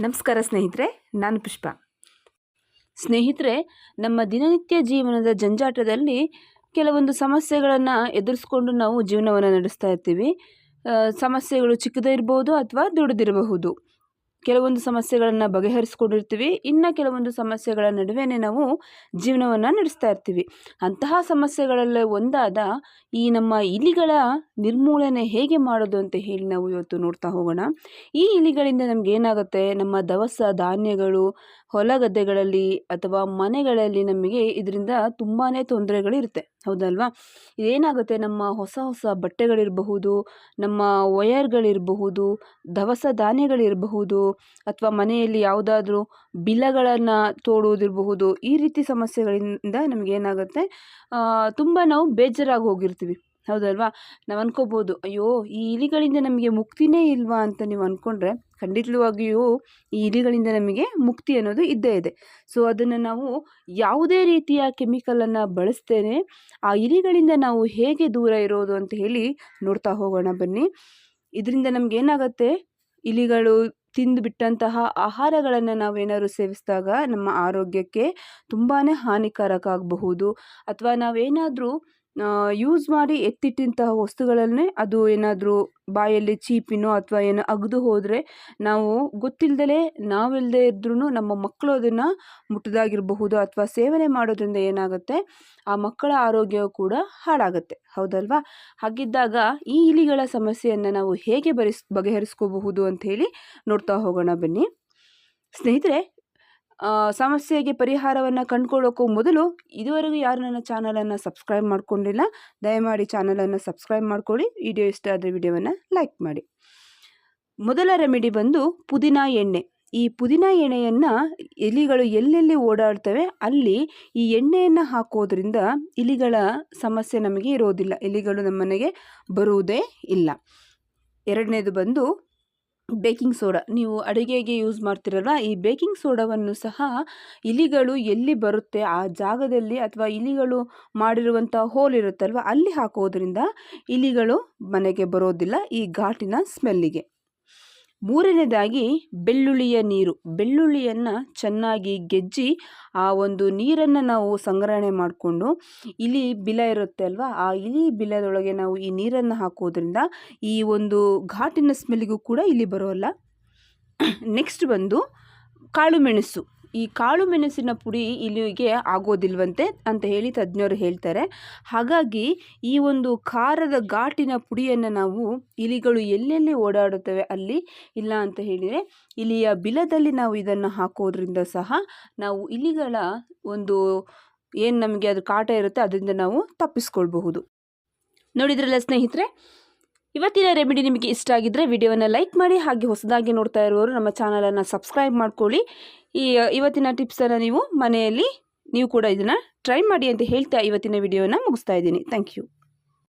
ನಮಸ್ಕಾರ ಸ್ನೇಹಿತರೆ, ನಾನು ಪುಷ್ಪ. ಸ್ನೇಹಿತರೆ, ನಮ್ಮ ದಿನನಿತ್ಯ ಜೀವನದ ಜಂಜಾಟದಲ್ಲಿ ಕೆಲವೊಂದು ಸಮಸ್ಯೆಗಳನ್ನು ಎದುರಿಸ್ಕೊಂಡು ನಾವು ಜೀವನವನ್ನು ನಡೆಸ್ತಾ ಇರ್ತೀವಿ. ಸಮಸ್ಯೆಗಳು ಚಿಕ್ಕದಿರಬಹುದು ಅಥವಾ ದೊಡ್ಡದಿರಬಹುದು. ಕೆಲವೊಂದು ಸಮಸ್ಯೆಗಳನ್ನು ಬಗೆಹರಿಸ್ಕೊಂಡಿರ್ತೀವಿ, ಇನ್ನು ಕೆಲವೊಂದು ಸಮಸ್ಯೆಗಳ ನಡುವೆನೇ ನಾವು ಜೀವನವನ್ನು ನಡೆಸ್ತಾ ಇರ್ತೀವಿ. ಅಂತಹ ಸಮಸ್ಯೆಗಳಲ್ಲೇ ಒಂದಾದ ಈ ನಮ್ಮ ಇಲಿಗಳ ನಿರ್ಮೂಲನೆ ಹೇಗೆ ಮಾಡೋದು ಅಂತ ಹೇಳಿ ನಾವು ಇವತ್ತು ನೋಡ್ತಾ ಹೋಗೋಣ. ಈ ಇಲಿಗಳಿಂದ ನಮ್ಗೆ ಏನಾಗುತ್ತೆ, ನಮ್ಮ ದವಸ ಧಾನ್ಯಗಳು, ಹೊಲ ಗದ್ದೆಗಳಲ್ಲಿ ಅಥವಾ ಮನೆಗಳಲ್ಲಿ ನಮಗೆ ಇದರಿಂದ ತುಂಬಾ ತೊಂದರೆಗಳಿರುತ್ತೆ, ಹೌದಲ್ವಾ? ಇದೇನಾಗುತ್ತೆ, ನಮ್ಮ ಹೊಸ ಹೊಸ ಬಟ್ಟೆಗಳಿರಬಹುದು, ನಮ್ಮ ವಯರ್ಗಳಿರಬಹುದು, ದವಸ ಧಾನ್ಯಗಳಿರಬಹುದು, ಅಥವಾ ಮನೆಯಲ್ಲಿ ಯಾವುದಾದ್ರೂ ಬಿಲಗಳನ್ನು ತೋಡುವುದಿರಬಹುದು. ಈ ರೀತಿ ಸಮಸ್ಯೆಗಳಿಂದ ನಮಗೇನಾಗುತ್ತೆ, ತುಂಬ ನಾವು ಬೇಜಾರಾಗಿ ಹೋಗಿರ್ತೀವಿ, ಹೌದಲ್ವಾ? ನಾವು ಅನ್ಕೋಬೋದು, ಅಯ್ಯೋ ಈ ಇಲಿಗಳಿಂದ ನಮಗೆ ಮುಕ್ತಿನೇ ಇಲ್ವಾ ಅಂತ ನೀವು ಅಂದ್ಕೊಂಡ್ರೆ, ಖಂಡಿತವಾಗಿಯೂ ಈ ಇಲಿಗಳಿಂದ ನಮಗೆ ಮುಕ್ತಿ ಅನ್ನೋದು ಇದ್ದೇ ಇದೆ. ಸೊ ಅದನ್ನು ನಾವು ಯಾವುದೇ ರೀತಿಯ ಕೆಮಿಕಲನ್ನು ಬಳಸ್ತೇನೆ ಆ ಇಲಿಗಳಿಂದ ನಾವು ಹೇಗೆ ದೂರ ಇರೋದು ಅಂತ ಹೇಳಿ ನೋಡ್ತಾ ಹೋಗೋಣ ಬನ್ನಿ. ಇದರಿಂದ ನಮಗೇನಾಗುತ್ತೆ, ಇಲಿಗಳು ತಿಂದು ಬಿಟ್ಟಂತಹ ಆಹಾರಗಳನ್ನು ನಾವೇನಾದ್ರು ಸೇವಿಸಿದಾಗ ನಮ್ಮ ಆರೋಗ್ಯಕ್ಕೆ ತುಂಬಾ ಹಾನಿಕಾರಕ ಆಗಬಹುದು. ಅಥವಾ ನಾವೇನಾದರೂ ಯೂಸ್ ಮಾಡಿ ಎತ್ತಿಟ್ಟಂತಹ ವಸ್ತುಗಳನ್ನೇ ಅದು ಏನಾದರೂ ಬಾಯಲ್ಲಿ ಚೀಪಿನೋ ಅಥವಾ ಏನೋ ಅಗದು ಹೋದರೆ, ನಾವು ಗೊತ್ತಿಲ್ಲದಲೇ ನಾವಿಲ್ಲದೆ ಇದ್ರೂ ನಮ್ಮ ಮಕ್ಕಳು ಅದನ್ನು ಮುಟ್ಟದಾಗಿರಬಹುದು ಅಥವಾ ಸೇವನೆ ಮಾಡೋದ್ರಿಂದ ಏನಾಗುತ್ತೆ, ಆ ಮಕ್ಕಳ ಆರೋಗ್ಯ ಕೂಡ ಹಾಳಾಗುತ್ತೆ, ಹೌದಲ್ವಾ? ಹಾಗಿದ್ದಾಗ ಈ ಇಲಿಗಳ ಸಮಸ್ಯೆಯನ್ನು ನಾವು ಹೇಗೆ ಬಗೆಹರಿಸ್ಕೋಬಹುದು ಅಂತ ಹೇಳಿ ನೋಡ್ತಾ ಹೋಗೋಣ ಬನ್ನಿ. ಸ್ನೇಹಿತರೆ, ಸಮಸ್ಯೆಗೆ ಪರಿಹಾರವನ್ನು ಕಂಡುಕೊಳ್ಳೋಕ್ಕೂ ಮೊದಲು ಇದುವರೆಗೂ ಯಾರು ನನ್ನ ಚಾನಲನ್ನು ಸಬ್ಸ್ಕ್ರೈಬ್ ಮಾಡ್ಕೊಂಡಿಲ್ಲ, ದಯಮಾಡಿ ಚಾನಲನ್ನು ಸಬ್ಸ್ಕ್ರೈಬ್ ಮಾಡ್ಕೊಳ್ಳಿ. ವಿಡಿಯೋ ಇಷ್ಟ ಆದರೆ ವಿಡಿಯೋವನ್ನು ಲೈಕ್ ಮಾಡಿ. ಮೊದಲ ರೆಮಿಡಿ ಬಂದು ಪುದೀನ ಎಣ್ಣೆ. ಈ ಪುದೀನ ಎಣ್ಣೆಯನ್ನು ಇಲಿಗಳು ಎಲ್ಲೆಲ್ಲಿ ಓಡಾಡ್ತವೆ ಅಲ್ಲಿ ಈ ಎಣ್ಣೆಯನ್ನು ಹಾಕೋದ್ರಿಂದ ಇಲಿಗಳ ಸಮಸ್ಯೆ ನಮಗೆ ಇರೋದಿಲ್ಲ, ಇಲಿಗಳು ನಮ್ಮ ಮನೆಗೆ ಬರುವುದೇ ಇಲ್ಲ. ಎರಡನೇದು ಬಂದು ಬೇಕಿಂಗ್ ಸೋಡಾ. ನೀವು ಅಡುಗೆಗೆ ಯೂಸ್ ಮಾಡ್ತಿರಲ್ವ, ಈ ಬೇಕಿಂಗ್ ಸೋಡಾವನ್ನು ಸಹ ಇಲಿಗಳು ಎಲ್ಲಿ ಬರುತ್ತೆ ಆ ಜಾಗದಲ್ಲಿ ಅಥವಾ ಇಲಿಗಳು ಮಾಡಿರುವಂಥ ಹೋಲ್ ಇರುತ್ತಲ್ವ ಅಲ್ಲಿ ಹಾಕೋದ್ರಿಂದ ಇಲಿಗಳು ಮನೆಗೆ ಬರೋದಿಲ್ಲ ಈ ಘಾಟಿನ ಸ್ಮೆಲ್ಲಿಗೆ. ಮೂರನೇದಾಗಿ ಬೆಳ್ಳುಳ್ಳಿಯ ನೀರು. ಬೆಳ್ಳುಳ್ಳಿಯನ್ನು ಚೆನ್ನಾಗಿ ಗೆಜ್ಜಿ ಆ ಒಂದು ನೀರನ್ನು ನಾವು ಸಂಗ್ರಹಣೆ ಮಾಡಿಕೊಂಡು, ಇಲಿ ಬಿಲ ಇರುತ್ತೆ ಅಲ್ವಾ, ಆ ಇಲಿ ಬಿಲದೊಳಗೆ ನಾವು ಈ ನೀರನ್ನು ಹಾಕೋದ್ರಿಂದ ಈ ಒಂದು ಘಾಟಿನ ಸ್ಮೆಲ್ಲಿಗೂ ಕೂಡ ಇಲಿ ಬರೋಲ್ಲ. ನೆಕ್ಸ್ಟ್ ಬಂದು ಕಾಳು ಮೆಣಸು. ಈ ಕಾಳು ಮೆಣಸಿನ ಪುಡಿ ಇಲಿಗೆ ಆಗೋದಿಲ್ವಂತೆ ಅಂತ ಹೇಳಿ ತಜ್ಞರು ಹೇಳ್ತಾರೆ. ಹಾಗಾಗಿ ಈ ಒಂದು ಖಾರದ ಘಾಟಿನ ಪುಡಿಯನ್ನು ನಾವು ಇಲಿಗಳು ಎಲ್ಲೆಲ್ಲಿ ಓಡಾಡುತ್ತವೆ ಅಲ್ಲಿ, ಇಲ್ಲ ಅಂತ ಹೇಳಿದರೆ ಇಲಿಯ ಬಿಲದಲ್ಲಿ ನಾವು ಇದನ್ನು ಹಾಕೋದ್ರಿಂದ ಸಹ ನಾವು ಇಲಿಗಳ ಒಂದು ಏನು ನಮಗೆ ಅದು ಕಾಟ ಇರುತ್ತೆ ಅದರಿಂದ ನಾವು ತಪ್ಪಿಸ್ಕೊಳ್ಬಹುದು. ನೋಡಿದ್ರಲ್ಲ ಸ್ನೇಹಿತರೆ, ಇವತ್ತಿನ ರೆಮಿಡಿ ನಿಮಗೆ ಇಷ್ಟ ಆಗಿದ್ದರೆ ವಿಡಿಯೋವನ್ನು ಲೈಕ್ ಮಾಡಿ, ಹಾಗೆ ಹೊಸದಾಗಿ ನೋಡ್ತಾ ಇರುವವರು ನಮ್ಮ ಚಾನಲನ್ನು ಸಬ್ಸ್ಕ್ರೈಬ್ ಮಾಡ್ಕೊಳ್ಳಿ. ಇವತ್ತಿನ ಟಿಪ್ಸನ್ನು ನೀವು ಮನೆಯಲ್ಲಿ ನೀವು ಕೂಡ ಇದನ್ನು ಟ್ರೈ ಮಾಡಿ ಅಂತ ಹೇಳ್ತಾ ಇವತ್ತಿನ ವಿಡಿಯೋನ ಮುಗಿಸ್ತಾ ಇದ್ದೀನಿ. Thank you.